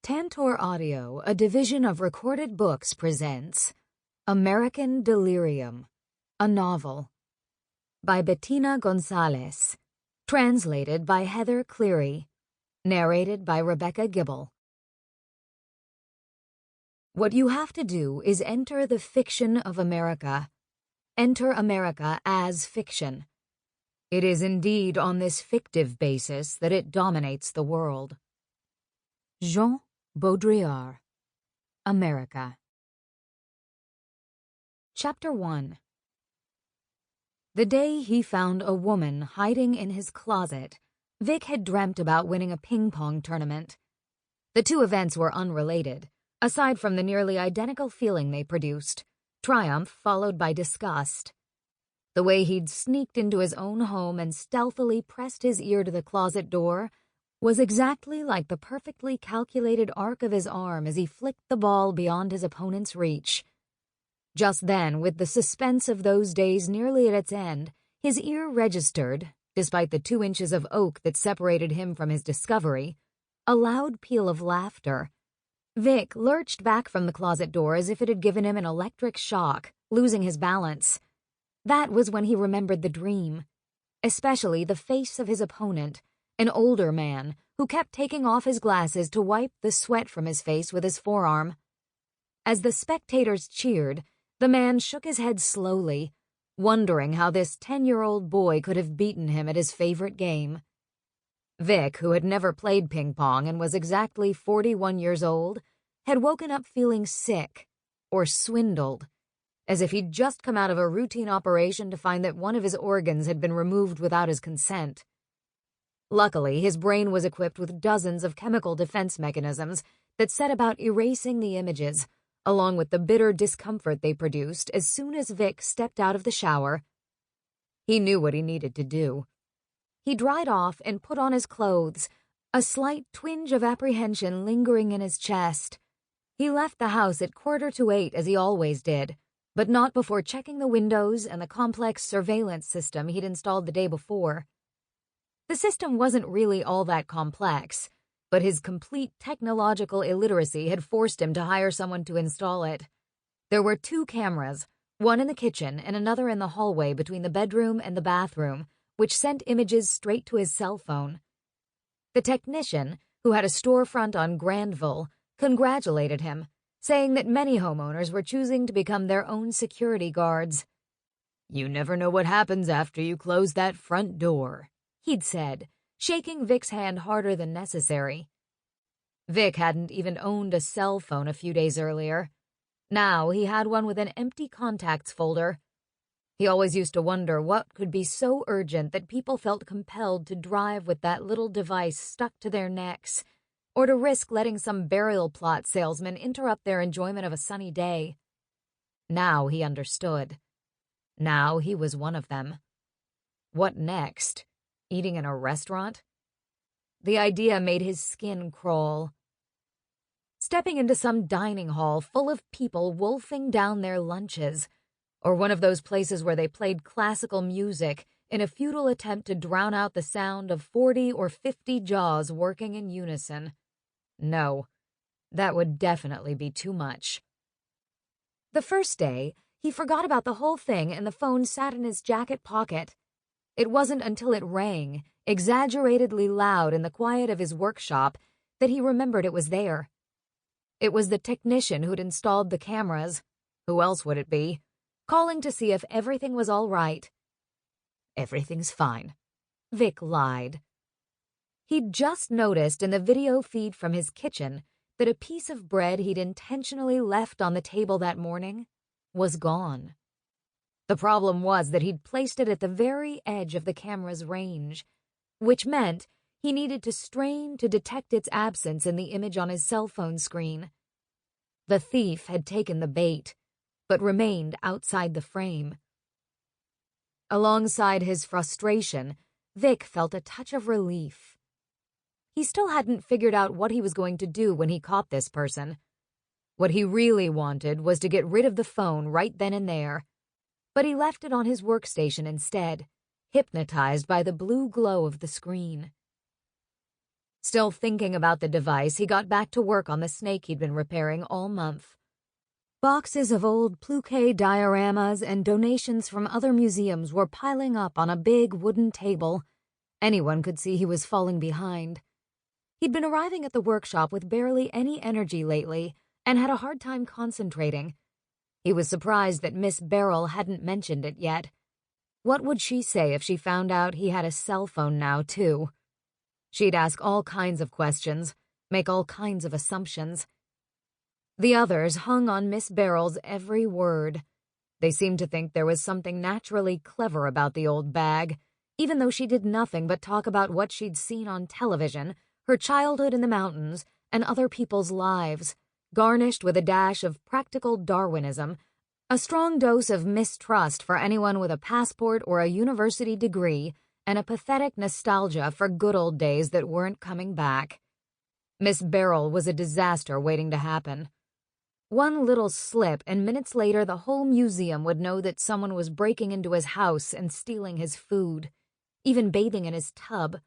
Tantor Audio, a division of Recorded Books, presents American Delirium, a novel by Betina González, translated by Heather Cleary, narrated by Rebecca Gibel. What you have to do is enter the fiction of America. Enter America as fiction. It is indeed on this fictive basis that it dominates the world. Jean Baudrillard, America. Chapter 1. The day he found a woman hiding in his closet, Vic had dreamt about winning a ping-pong tournament. The two events were unrelated, aside from the nearly identical feeling they produced, triumph followed by disgust. The way he'd sneaked into his own home and stealthily pressed his ear to the closet door was exactly like the perfectly calculated arc of his arm as he flicked the ball beyond his opponent's reach. Just then, with the suspense of those days nearly at its end, his ear registered, despite the 2 inches of oak that separated him from his discovery, a loud peal of laughter. Vic lurched back from the closet door as if it had given him an electric shock, losing his balance. That was when he remembered the dream, especially the face of his opponent, an older man who kept taking off his glasses to wipe the sweat from his face with his forearm. As the spectators cheered, the man shook his head slowly, wondering how this 10-year-old boy could have beaten him at his favorite game. Vic, who had never played ping-pong and was exactly 41 years old, had woken up feeling sick, or swindled, as if he'd just come out of a routine operation to find that one of his organs had been removed without his consent. Luckily, his brain was equipped with dozens of chemical defense mechanisms that set about erasing the images, along with the bitter discomfort they produced as soon as Vic stepped out of the shower. He knew what he needed to do. He dried off and put on his clothes, a slight twinge of apprehension lingering in his chest. He left the house at 7:45 as he always did, but not before checking the windows and the complex surveillance system he'd installed the day before. The system wasn't really all that complex, but his complete technological illiteracy had forced him to hire someone to install it. There were 2 cameras, one in the kitchen and another in the hallway between the bedroom and the bathroom, which sent images straight to his cell phone. The technician, who had a storefront on Grandville, congratulated him, saying that many homeowners were choosing to become their own security guards. "You never know what happens after you close that front door," he'd said, shaking Vic's hand harder than necessary. Vic hadn't even owned a cell phone a few days earlier. Now he had one with an empty contacts folder. He always used to wonder what could be so urgent that people felt compelled to drive with that little device stuck to their necks, or to risk letting some burial plot salesman interrupt their enjoyment of a sunny day. Now he understood. Now he was one of them. What next? Eating in a restaurant? The idea made his skin crawl. Stepping into some dining hall full of people wolfing down their lunches, or one of those places where they played classical music in a futile attempt to drown out the sound of 40 or 50 jaws working in unison. No, that would definitely be too much. The first day, he forgot about the whole thing and the phone sat in his jacket pocket. It wasn't until it rang, exaggeratedly loud in the quiet of his workshop, that he remembered it was there. It was the technician who'd installed the cameras. Who else would it be? Calling to see if everything was all right. "Everything's fine," Vic lied. He'd just noticed in the video feed from his kitchen that a piece of bread he'd intentionally left on the table that morning was gone. The problem was that he'd placed it at the very edge of the camera's range, which meant he needed to strain to detect its absence in the image on his cell phone screen. The thief had taken the bait, but remained outside the frame. Alongside his frustration, Vic felt a touch of relief. He still hadn't figured out what he was going to do when he caught this person. What he really wanted was to get rid of the phone right then and there, but he left it on his workstation instead, hypnotized by the blue glow of the screen. Still thinking about the device, he got back to work on the snake he'd been repairing all month. Boxes of old Pluquet dioramas and donations from other museums were piling up on a big wooden table. Anyone could see he was falling behind. He'd been arriving at the workshop with barely any energy lately and had a hard time concentrating. He was surprised that Miss Beryl hadn't mentioned it yet. What would she say if she found out he had a cell phone now, too? She'd ask all kinds of questions, make all kinds of assumptions. The others hung on Miss Beryl's every word. They seemed to think there was something naturally clever about the old bag, even though she did nothing but talk about what she'd seen on television, her childhood in the mountains, and other people's lives, garnished with a dash of practical Darwinism, a strong dose of mistrust for anyone with a passport or a university degree, and a pathetic nostalgia for good old days that weren't coming back. Miss Beryl was a disaster waiting to happen. One little slip, and minutes later the whole museum would know that someone was breaking into his house and stealing his food, even bathing in his tub.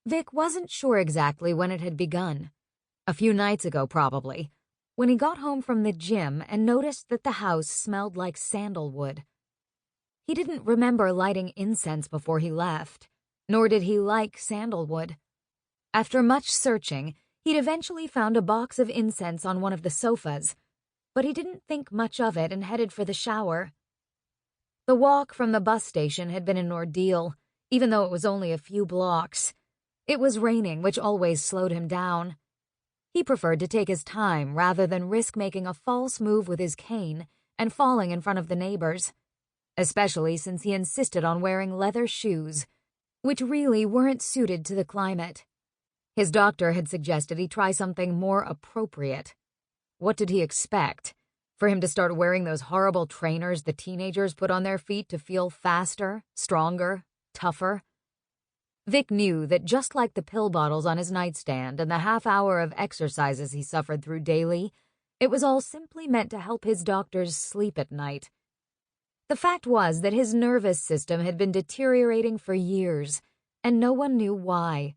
Vic wasn't sure exactly when it had begun. A few nights ago, probably, when he got home from the gym and noticed that the house smelled like sandalwood. He didn't remember lighting incense before he left, nor did he like sandalwood. After much searching, he'd eventually found a box of incense on one of the sofas, but he didn't think much of it and headed for the shower. The walk from the bus station had been an ordeal, even though it was only a few blocks. It was raining, which always slowed him down. He preferred to take his time rather than risk making a false move with his cane and falling in front of the neighbors, especially since he insisted on wearing leather shoes, which really weren't suited to the climate. His doctor had suggested he try something more appropriate. What did he expect? For him to start wearing those horrible trainers the teenagers put on their feet to feel faster, stronger, tougher? Vic knew that just like the pill bottles on his nightstand and the half-hour of exercises he suffered through daily, it was all simply meant to help his doctors sleep at night. The fact was that his nervous system had been deteriorating for years, and no one knew why.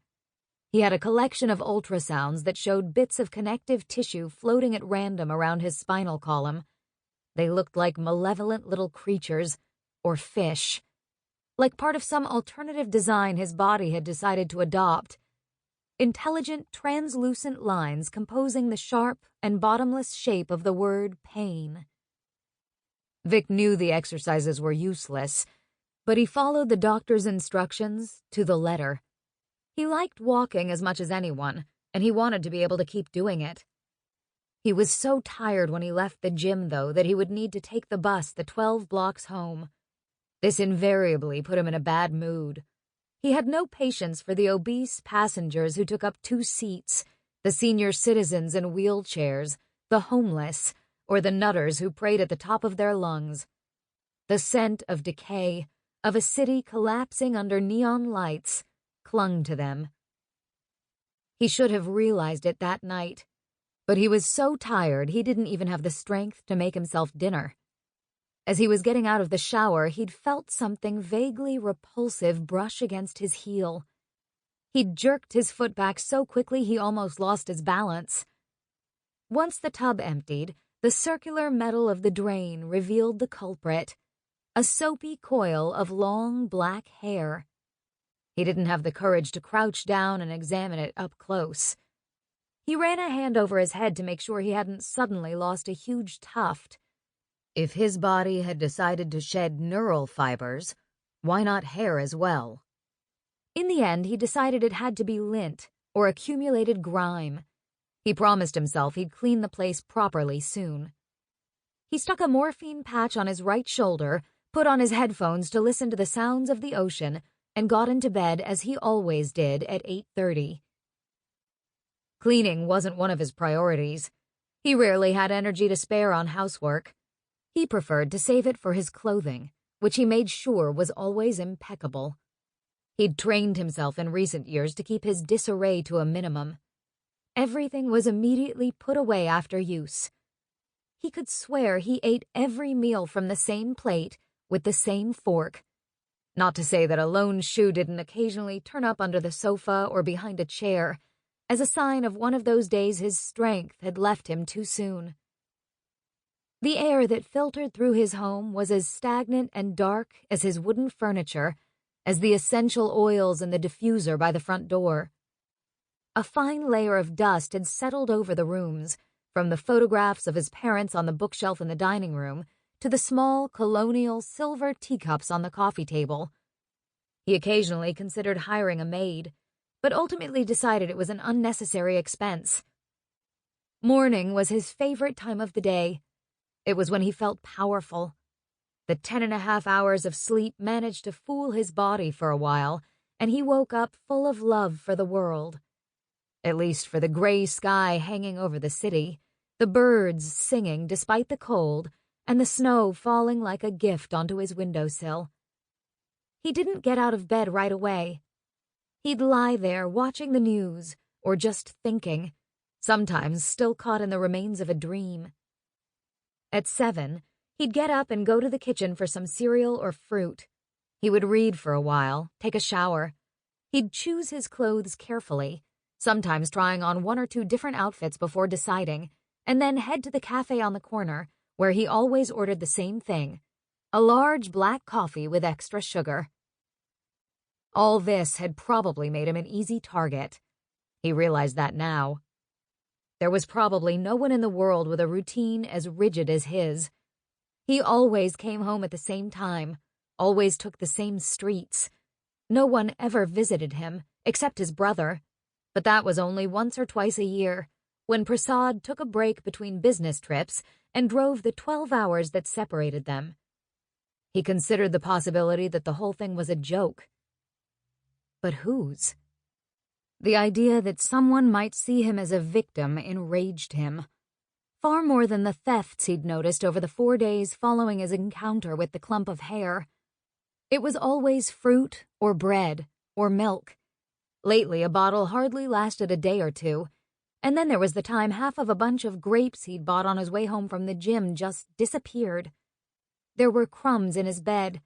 He had a collection of ultrasounds that showed bits of connective tissue floating at random around his spinal column. They looked like malevolent little creatures, or fish, like part of some alternative design his body had decided to adopt. Intelligent, translucent lines composing the sharp and bottomless shape of the word pain. Vic knew the exercises were useless, but he followed the doctor's instructions to the letter. He liked walking as much as anyone, and he wanted to be able to keep doing it. He was so tired when he left the gym, though, that he would need to take the bus the 12 blocks home. This invariably put him in a bad mood. He had no patience for the obese passengers who took up 2 seats, the senior citizens in wheelchairs, the homeless, or the nutters who prayed at the top of their lungs. The scent of decay, of a city collapsing under neon lights, clung to them. He should have realized it that night, but he was so tired he didn't even have the strength to make himself dinner. As he was getting out of the shower, he'd felt something vaguely repulsive brush against his heel. He'd jerked his foot back so quickly he almost lost his balance. Once the tub emptied, the circular metal of the drain revealed the culprit, a soapy coil of long black hair. He didn't have the courage to crouch down and examine it up close. He ran a hand over his head to make sure he hadn't suddenly lost a huge tuft. If his body had decided to shed neural fibers, why not hair as well? In the end, he decided it had to be lint or accumulated grime. He promised himself he'd clean the place properly soon. He stuck a morphine patch on his right shoulder, put on his headphones to listen to the sounds of the ocean, and got into bed as he always did at 8:30. Cleaning wasn't one of his priorities. He rarely had energy to spare on housework. He preferred to save it for his clothing, which he made sure was always impeccable. He'd trained himself in recent years to keep his disarray to a minimum. Everything was immediately put away after use. He could swear he ate every meal from the same plate with the same fork. Not to say that a lone shoe didn't occasionally turn up under the sofa or behind a chair, as a sign of one of those days his strength had left him too soon. The air that filtered through his home was as stagnant and dark as his wooden furniture, as the essential oils in the diffuser by the front door. A fine layer of dust had settled over the rooms, from the photographs of his parents on the bookshelf in the dining room to the small colonial silver teacups on the coffee table. He occasionally considered hiring a maid, but ultimately decided it was an unnecessary expense. Morning was his favorite time of the day. It was when he felt powerful. The 10.5 hours of sleep managed to fool his body for a while, and he woke up full of love for the world. At least for the gray sky hanging over the city, the birds singing despite the cold, and the snow falling like a gift onto his windowsill. He didn't get out of bed right away. He'd lie there watching the news, or just thinking, sometimes still caught in the remains of a dream. At 7, he'd get up and go to the kitchen for some cereal or fruit. He would read for a while, take a shower. He'd choose his clothes carefully, sometimes trying on 1 or 2 different outfits before deciding, and then head to the cafe on the corner, where he always ordered the same thing, a large black coffee with extra sugar. All this had probably made him an easy target. He realized that now. There was probably no one in the world with a routine as rigid as his. He always came home at the same time, always took the same streets. No one ever visited him, except his brother, but that was only once or twice a year, when Prasad took a break between business trips and drove the 12 hours that separated them. He considered the possibility that the whole thing was a joke. But whose? The idea that someone might see him as a victim enraged him, far more than the thefts he'd noticed over the 4 days following his encounter with the clump of hair. It was always fruit or bread or milk. Lately, a bottle hardly lasted a day or two, and then there was the time half of a bunch of grapes he'd bought on his way home from the gym just disappeared. There were crumbs in his bed,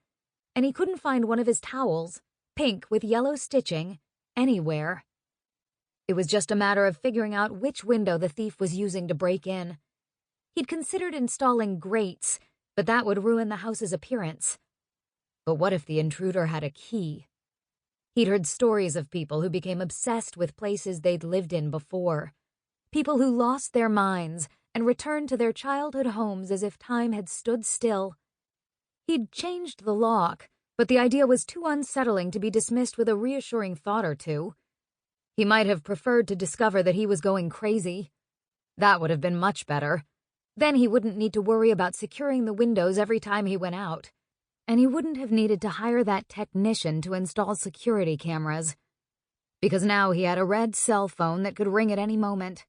and he couldn't find one of his towels, pink with yellow stitching, anywhere. It was just a matter of figuring out which window the thief was using to break in. He'd considered installing grates, but that would ruin the house's appearance. But what if the intruder had a key? He'd heard stories of people who became obsessed with places they'd lived in before. People who lost their minds and returned to their childhood homes as if time had stood still. He'd changed the lock, but the idea was too unsettling to be dismissed with a reassuring thought or two. He might have preferred to discover that he was going crazy. That would have been much better. Then he wouldn't need to worry about securing the windows every time he went out. And he wouldn't have needed to hire that technician to install security cameras. Because now he had a red cell phone that could ring at any moment.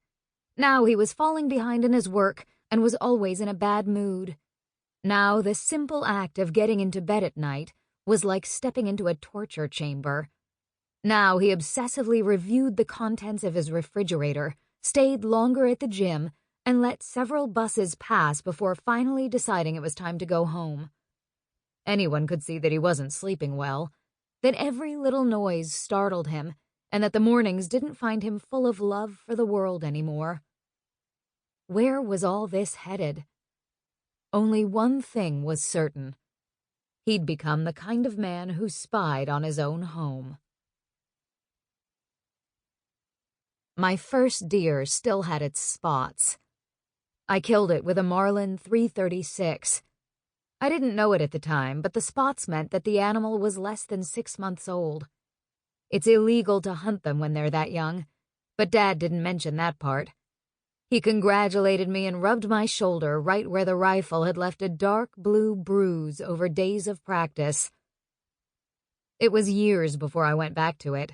Now he was falling behind in his work and was always in a bad mood. Now the simple act of getting into bed at night was like stepping into a torture chamber. Now he obsessively reviewed the contents of his refrigerator, stayed longer at the gym, and let several buses pass before finally deciding it was time to go home. Anyone could see that he wasn't sleeping well, that every little noise startled him, and that the mornings didn't find him full of love for the world anymore. Where was all this headed? Only one thing was certain. He'd become the kind of man who spied on his own home. My first deer still had its spots. I killed it with a Marlin 336. I didn't know it at the time, but the spots meant that the animal was less than 6 months old. It's illegal to hunt them when they're that young, but Dad didn't mention that part. He congratulated me and rubbed my shoulder right where the rifle had left a dark blue bruise over days of practice. It was years before I went back to it.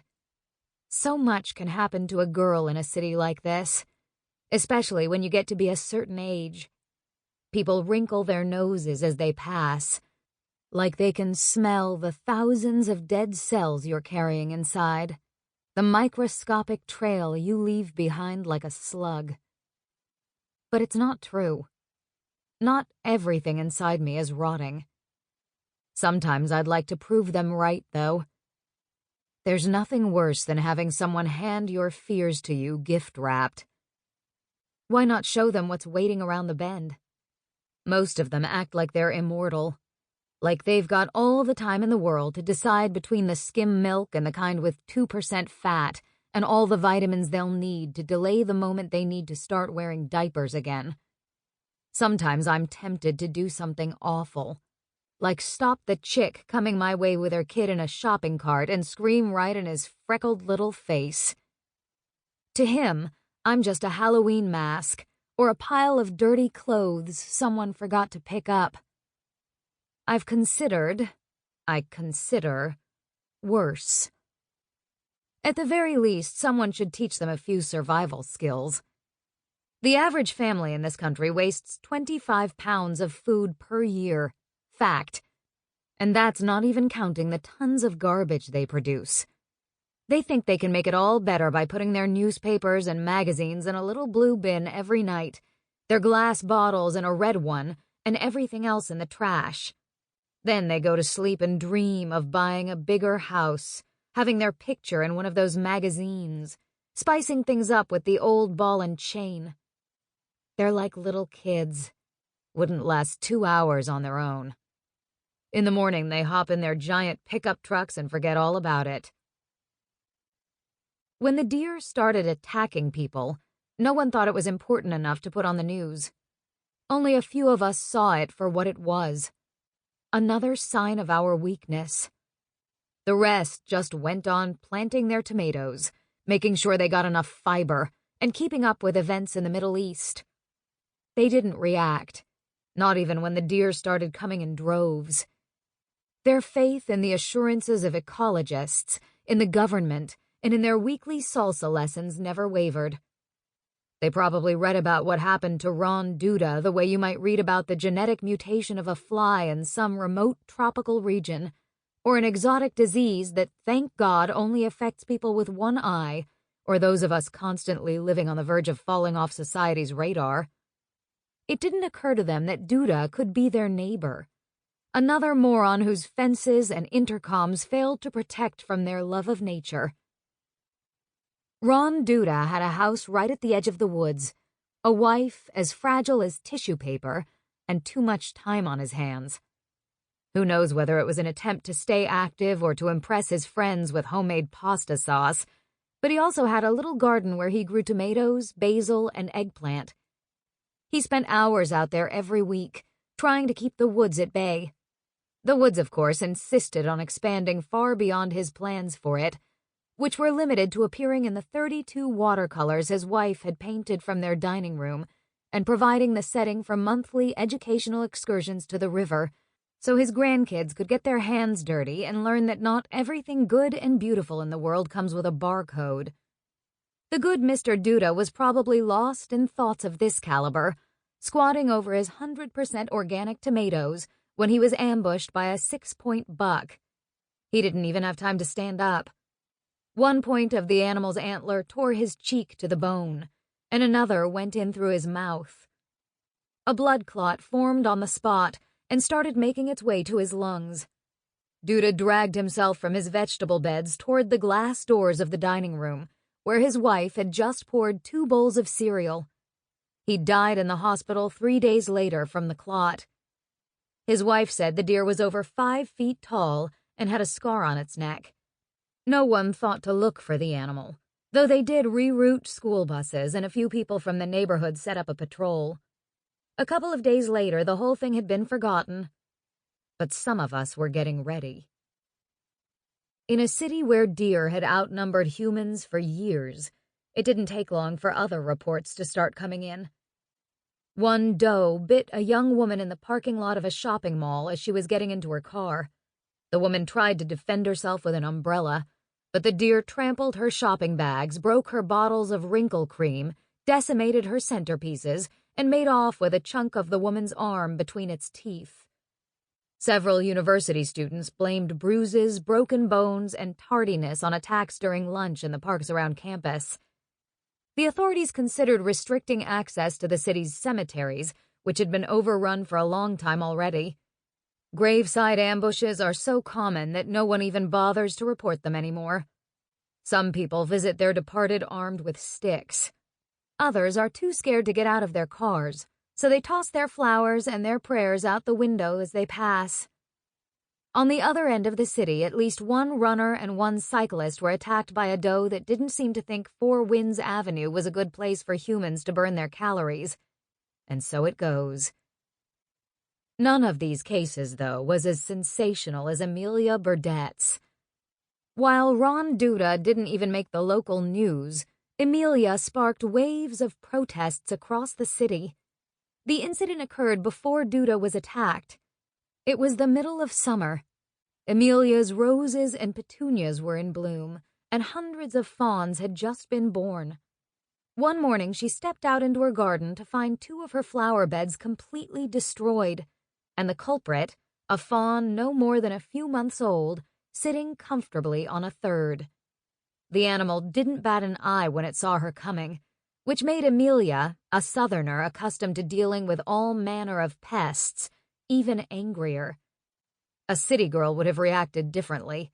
So much can happen to a girl in a city like this, especially when you get to be a certain age. People wrinkle their noses as they pass, like they can smell the thousands of dead cells you're carrying inside, the microscopic trail you leave behind like a slug. But it's not true. Not everything inside me is rotting. Sometimes I'd like to prove them right, though. There's nothing worse than having someone hand your fears to you gift-wrapped. Why not show them what's waiting around the bend? Most of them act like they're immortal, like they've got all the time in the world to decide between the skim milk and the kind with 2% fat and all the vitamins they'll need to delay the moment they need to start wearing diapers again. Sometimes I'm tempted to do something awful, like stop the chick coming my way with her kid in a shopping cart and scream right in his freckled little face. To him, I'm just a Halloween mask or a pile of dirty clothes someone forgot to pick up. I consider, worse. At the very least, someone should teach them a few survival skills. The average family in this country wastes 25 pounds of food per year. Fact. And that's not even counting the tons of garbage they produce. They think they can make it all better by putting their newspapers and magazines in a little blue bin every night, their glass bottles in a red one, and everything else in the trash. Then they go to sleep and dream of buying a bigger house, having their picture in one of those magazines, spicing things up with the old ball and chain. They're like little kids. Wouldn't last 2 hours on their own. In the morning, they hop in their giant pickup trucks and forget all about it. When the deer started attacking people, no one thought it was important enough to put on the news. Only a few of us saw it for what it was. Another sign of our weakness. The rest just went on planting their tomatoes, making sure they got enough fiber, and keeping up with events in the Middle East. They didn't react, not even when the deer started coming in droves. Their faith in the assurances of ecologists, in the government, and in their weekly salsa lessons never wavered. They probably read about what happened to Ron Duda the way you might read about the genetic mutation of a fly in some remote tropical region, or an exotic disease that, thank God, only affects people with one eye, or those of us constantly living on the verge of falling off society's radar. It didn't occur to them that Duda could be their neighbor, another moron whose fences and intercoms failed to protect from their love of nature. Ron Duda had a house right at the edge of the woods, a wife as fragile as tissue paper, and too much time on his hands. Who knows whether it was an attempt to stay active or to impress his friends with homemade pasta sauce, but he also had a little garden where he grew tomatoes, basil, and eggplant. He spent hours out there every week, trying to keep the woods at bay. The woods, of course, insisted on expanding far beyond his plans for it, which were limited to appearing in the 32 watercolors his wife had painted from their dining room and providing the setting for monthly educational excursions to the river, so his grandkids could get their hands dirty and learn that not everything good and beautiful in the world comes with a barcode. The good Mr. Duda was probably lost in thoughts of this caliber, squatting over his 100% organic tomatoes when he was ambushed by a 6-point buck. He didn't even have time to stand up. One point of the animal's antler tore his cheek to the bone, and another went in through his mouth. A blood clot formed on the spot and started making its way to his lungs. Duda dragged himself from his vegetable beds toward the glass doors of the dining room, where his wife had just poured 2 bowls of cereal. He died in the hospital 3 days later from the clot. His wife said the deer was over 5 feet tall and had a scar on its neck. No one thought to look for the animal, though they did reroute school buses and a few people from the neighborhood set up a patrol. A couple of days later, the whole thing had been forgotten, but some of us were getting ready. In a city where deer had outnumbered humans for years, it didn't take long for other reports to start coming in. One doe bit a young woman in the parking lot of a shopping mall as she was getting into her car. The woman tried to defend herself with an umbrella, but the deer trampled her shopping bags, broke her bottles of wrinkle cream, decimated her centerpieces, and made off with a chunk of the woman's arm between its teeth. Several university students blamed bruises, broken bones, and tardiness on attacks during lunch in the parks around campus. The authorities considered restricting access to the city's cemeteries, which had been overrun for a long time already. Graveside ambushes are so common that no one even bothers to report them anymore. Some people visit their departed armed with sticks. Others are too scared to get out of their cars, so they toss their flowers and their prayers out the window as they pass. On the other end of the city, at least one runner and one cyclist were attacked by a doe that didn't seem to think Four Winds Avenue was a good place for humans to burn their calories. And so it goes. None of these cases, though, was as sensational as Amelia Burdett's. While Ron Duda didn't even make the local news, Amelia sparked waves of protests across the city. The incident occurred before Duda was attacked. It was the middle of summer. Amelia's roses and petunias were in bloom, and hundreds of fawns had just been born. One morning she stepped out into her garden to find two of her flower beds completely destroyed, and the culprit, a fawn no more than a few months old, sitting comfortably on a third. The animal didn't bat an eye when it saw her coming, which made Amelia, a Southerner accustomed to dealing with all manner of pests, even angrier. A city girl would have reacted differently.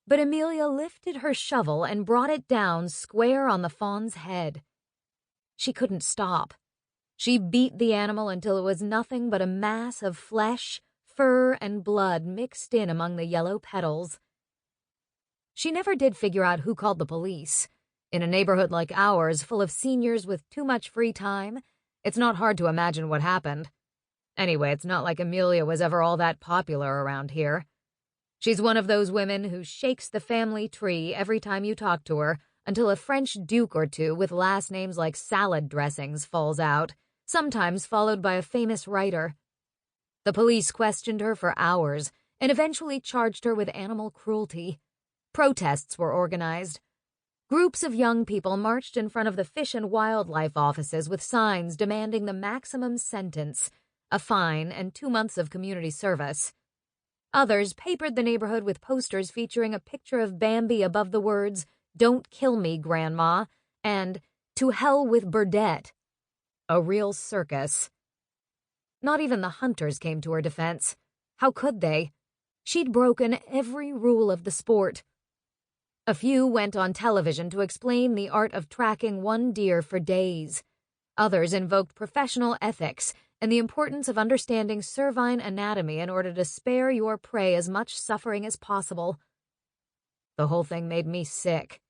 But Amelia lifted her shovel and brought it down square on the fawn's head. She couldn't stop. She beat the animal until it was nothing but a mass of flesh, fur, and blood mixed in among the yellow petals. She never did figure out who called the police. In a neighborhood like ours, full of seniors with too much free time, it's not hard to imagine what happened. Anyway, it's not like Amelia was ever all that popular around here. She's one of those women who shakes the family tree every time you talk to her until a French duke or two with last names like salad dressings falls out, sometimes followed by a famous writer. The police questioned her for hours and eventually charged her with animal cruelty. Protests were organized. Groups of young people marched in front of the Fish and Wildlife offices with signs demanding the maximum sentence, a fine, and 2 months of community service. Others papered the neighborhood with posters featuring a picture of Bambi above the words, "Don't kill me, Grandma," and "To hell with Burdette." A real circus. Not even the hunters came to her defense. How could they? She'd broken every rule of the sport. A few went on television to explain the art of tracking one deer for days. Others invoked professional ethics and the importance of understanding cervine anatomy in order to spare your prey as much suffering as possible. The whole thing made me sick.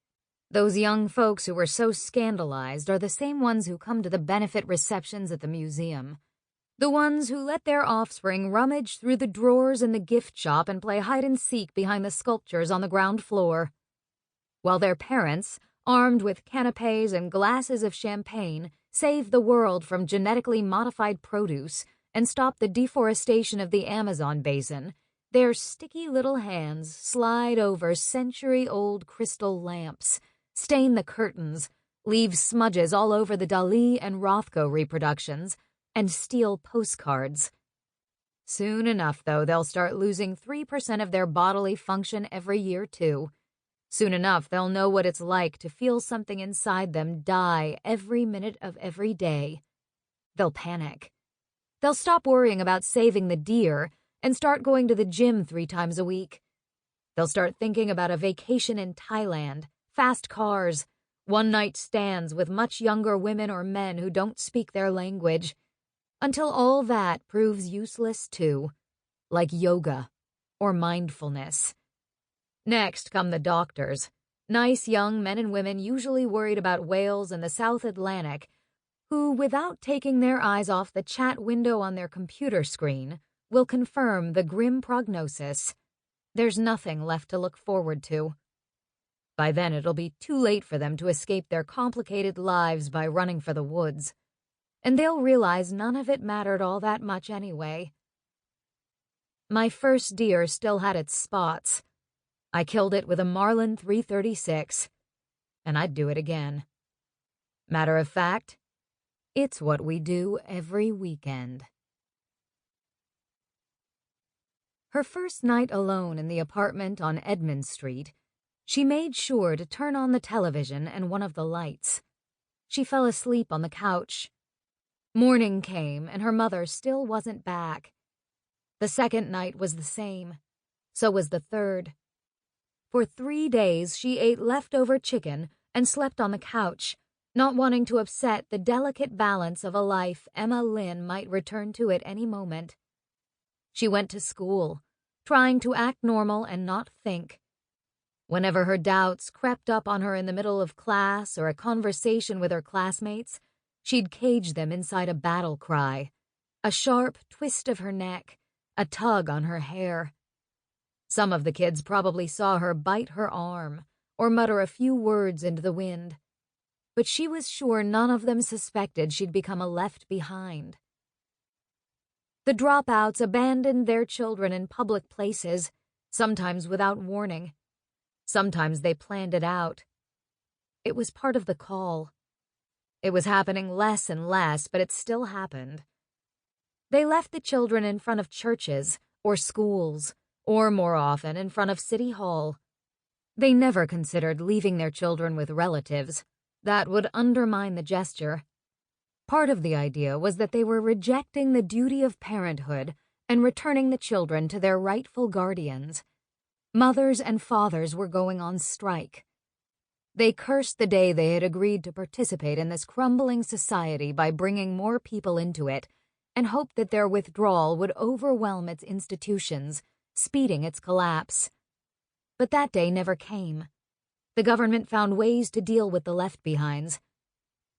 Those young folks who were so scandalized are the same ones who come to the benefit receptions at the museum. The ones who let their offspring rummage through the drawers in the gift shop and play hide-and-seek behind the sculptures on the ground floor. While their parents, armed with canapes and glasses of champagne, save the world from genetically modified produce and stop the deforestation of the Amazon basin, their sticky little hands slide over century-old crystal lamps, stain the curtains, leave smudges all over the Dalí and Rothko reproductions, and steal postcards. Soon enough, though, they'll start losing 3% of their bodily function every year, too. Soon enough, they'll know what it's like to feel something inside them die every minute of every day. They'll panic. They'll stop worrying about saving the deer and start going to the gym 3 times a week. They'll start thinking about a vacation in Thailand, fast cars, one-night stands with much younger women or men who don't speak their language, until all that proves useless too, like yoga or mindfulness. Next come the doctors, nice young men and women usually worried about whales in the South Atlantic, who, without taking their eyes off the chat window on their computer screen, will confirm the grim prognosis. There's nothing left to look forward to. By then it'll be too late for them to escape their complicated lives by running for the woods, and they'll realize none of it mattered all that much anyway. My first deer still had its spots. I killed it with a Marlin 336, and I'd do it again. Matter of fact, it's what we do every weekend. Her first night alone in the apartment on Edmund Street, she made sure to turn on the television and one of the lights. She fell asleep on the couch. Morning came, and her mother still wasn't back. The second night was the same. So was the third. For 3 days she ate leftover chicken and slept on the couch, not wanting to upset the delicate balance of a life Emma Lynn might return to at any moment. She went to school, trying to act normal and not think. Whenever her doubts crept up on her in the middle of class or a conversation with her classmates, she'd cage them inside a battle cry, a sharp twist of her neck, a tug on her hair. Some of the kids probably saw her bite her arm or mutter a few words into the wind, but she was sure none of them suspected she'd become a left behind. The dropouts abandoned their children in public places, sometimes without warning. Sometimes they planned it out. It was part of the call. It was happening less and less, but it still happened. They left the children in front of churches or schools, or more often in front of City Hall. They never considered leaving their children with relatives. That would undermine the gesture. Part of the idea was that they were rejecting the duty of parenthood and returning the children to their rightful guardians. Mothers and fathers were going on strike. They cursed the day they had agreed to participate in this crumbling society by bringing more people into it, and hoped that their withdrawal would overwhelm its institutions, speeding its collapse. But that day never came. The government found ways to deal with the left-behinds.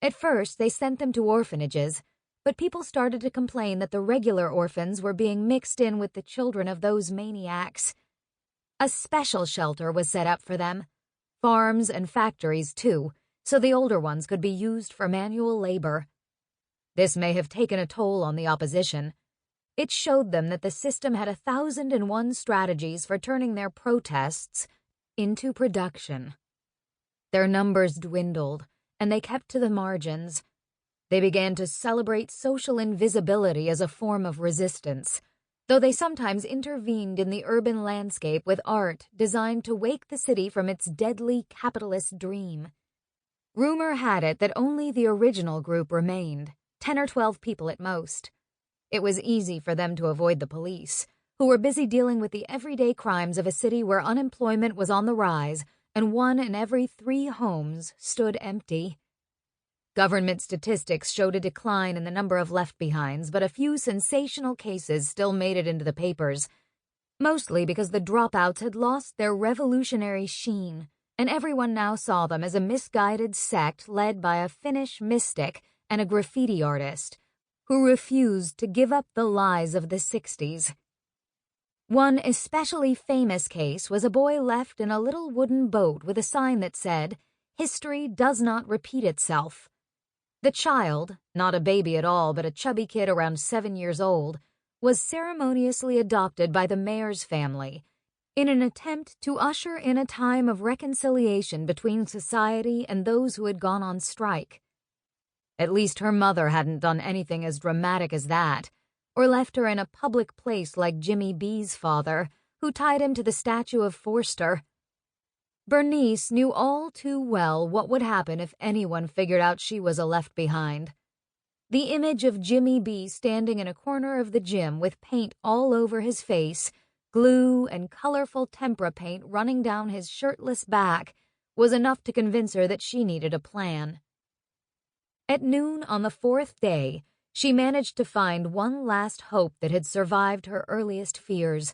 At first, they sent them to orphanages, but people started to complain that the regular orphans were being mixed in with the children of those maniacs. A special shelter was set up for them, farms and factories too, so the older ones could be used for manual labor. This may have taken a toll on the opposition. It showed them that the system had 1,001 strategies for turning their protests into production. Their numbers dwindled, and they kept to the margins. They began to celebrate social invisibility as a form of resistance, though they sometimes intervened in the urban landscape with art designed to wake the city from its deadly capitalist dream. Rumor had it that only the original group remained, 10 or 12 people at most. It was easy for them to avoid the police, who were busy dealing with the everyday crimes of a city where unemployment was on the rise and 1 in every 3 homes stood empty. Government statistics showed a decline in the number of left-behinds, but a few sensational cases still made it into the papers, mostly because the dropouts had lost their revolutionary sheen, and everyone now saw them as a misguided sect led by a Finnish mystic and a graffiti artist who refused to give up the lies of the 60s. One especially famous case was a boy left in a little wooden boat with a sign that said, "History does not repeat itself." The child, not a baby at all but a chubby kid around 7 years old, was ceremoniously adopted by the mayor's family in an attempt to usher in a time of reconciliation between society and those who had gone on strike. At least her mother hadn't done anything as dramatic as that, or left her in a public place like Jimmy B's father, who tied him to the statue of Forster. Berenice knew all too well what would happen if anyone figured out she was a left behind. The image of Jimmy B standing in a corner of the gym with paint all over his face, glue and colorful tempera paint running down his shirtless back, was enough to convince her that she needed a plan. At noon on the 4th day, she managed to find one last hope that had survived her earliest fears.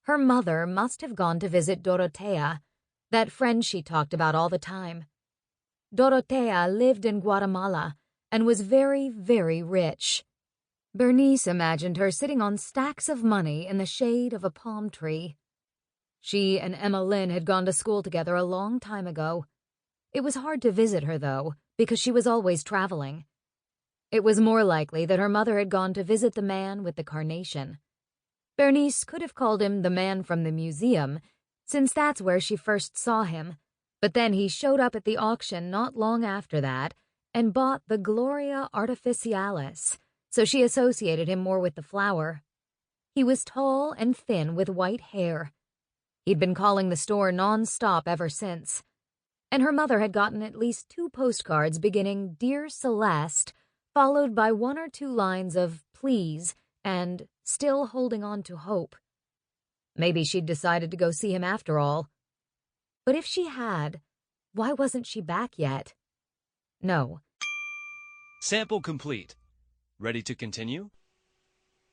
Her mother must have gone to visit Dorotea, that friend she talked about all the time. Dorotea lived in Guatemala and was very, very rich. Berenice imagined her sitting on stacks of money in the shade of a palm tree. She and Emma Lynn had gone to school together a long time ago. It was hard to visit her, though, because she was always traveling. It was more likely that her mother had gone to visit the man with the carnation. Berenice could have called him the man from the museum, since that's where she first saw him, but then he showed up at the auction not long after that and bought the Gloria Artificialis, so she associated him more with the flower. He was tall and thin with white hair. He'd been calling the store non-stop ever since, and her mother had gotten at least 2 postcards beginning "Dear Celeste," followed by 1 or 2 lines of "please" and still holding on to hope. Maybe she'd decided to go see him after all. But if she had, why wasn't she back yet? No. Sample complete. Ready to continue?